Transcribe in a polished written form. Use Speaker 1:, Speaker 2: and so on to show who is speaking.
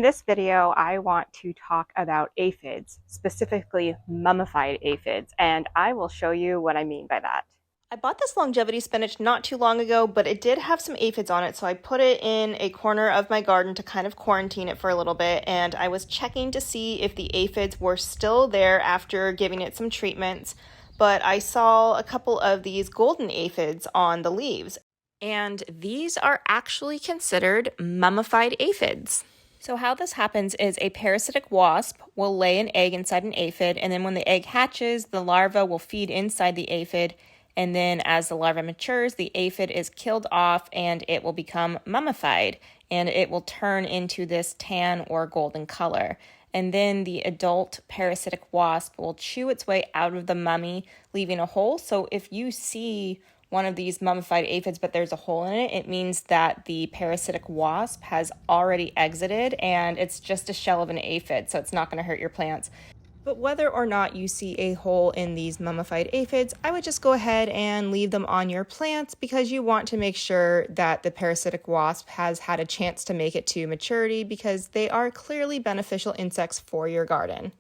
Speaker 1: In this video, I want to talk about aphids, specifically mummified aphids, and I will show you what I mean by that. I bought this longevity spinach not too long ago, but it did have some aphids on it, so I put it in a corner of my garden to kind of quarantine it for a little bit, and I was checking to see if the aphids were still there after giving it some treatments, but I saw a couple of these golden aphids on the leaves, and these are actually considered mummified aphids. So how this happens is a parasitic wasp will lay an egg inside an aphid, and then when the egg hatches, the larva will feed inside the aphid, and then as the larva matures, the aphid is killed off and it will become mummified, and it will turn into this tan or golden color. And then the adult parasitic wasp will chew its way out of the mummy, leaving a hole. So if you see one of these mummified aphids, but there's a hole in it, it means that the parasitic wasp has already exited and it's just a shell of an aphid, so it's not going to hurt your plants. But whether or not you see a hole in these mummified aphids, I would just go ahead and leave them on your plants because you want to make sure that the parasitic wasp has had a chance to make it to maturity because they are clearly beneficial insects for your garden.